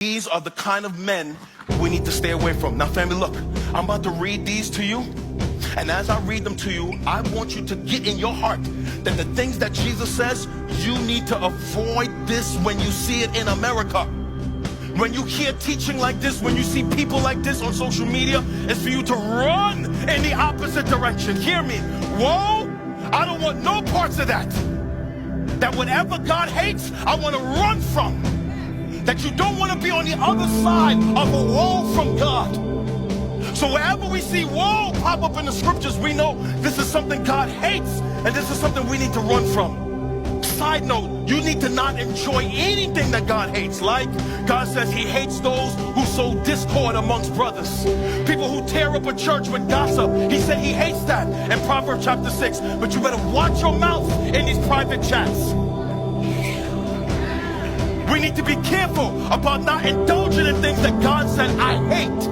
These are the kind of men we need to stay away from. Now, family, look, I'm about to read these to you. And as I read them to you, I want you to get in your heart that the things that Jesus says, you need to avoid this when you see it in America. When you hear teaching like this, when you see people like this on social media, it's for you to run in the opposite direction. Hear me. Whoa, I don't want no parts of that. That whatever God hates, I want to run from. That you don't want to be on the other side of a woe from God. So wherever we see woe pop up in the scriptures, we know this is something God hates, and this is something we need to run from. Side note, you need to not enjoy anything that God hates. Like God says he hates those who sow discord amongst brothers. People who tear up a church with gossip. He said he hates that in Proverbs chapter 6. But you better watch your mouth in these private chats. We need to be careful about not indulging in things that God said I hate.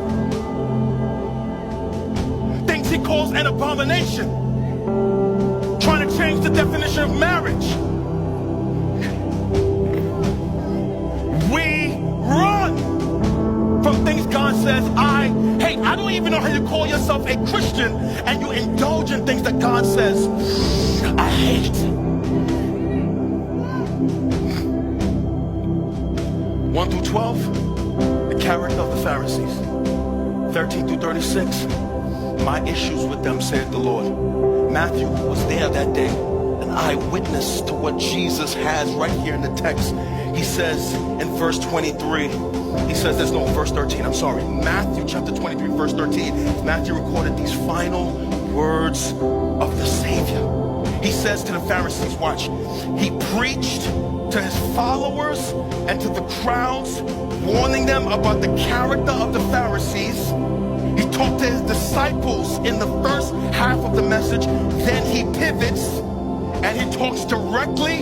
Things he calls an abomination. Trying to change the definition of marriage. We run from things God says I hate. I don't even know how you call yourself a Christian and you indulge in things that God says I hate. 1 through 12, the character of the Pharisees. 13 through 36, my issues with them, saith the Lord. Matthew was there that day, an eyewitness to what Jesus has right here in the text. He says in verse 23, he says there's no verse 13, I'm sorry. Matthew chapter 23, verse 13, Matthew recorded these final words of the Savior. He says to the Pharisees, watch, he preached to his followers and to the crowds, warning them about the character of the Pharisees. He talked to his disciples in the first half of the message. Then he pivots and he talks directly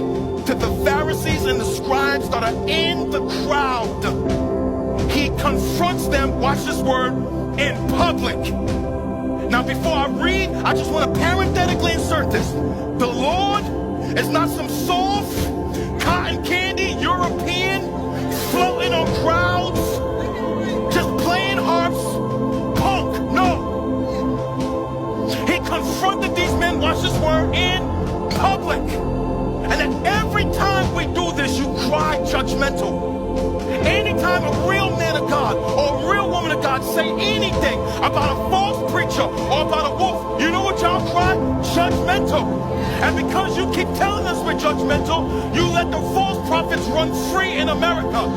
to the Pharisees and the scribes that are in the crowd. He confronts them, watch this word, in public. Now before I read, I just want to parenthetically insert this. The Lord is not some soft, cotton candy, European, floating on crowds, just playing harps, punk, no. He confronted these men, watch this word, in public. And then every time we do this, you cry judgmental. Anytime a real man of God or a real woman of God say anything about a false preacher or about a wolf, you know what y'all cry? Judgmental. And because you keep telling us we're judgmental, you let the false prophets run free in America.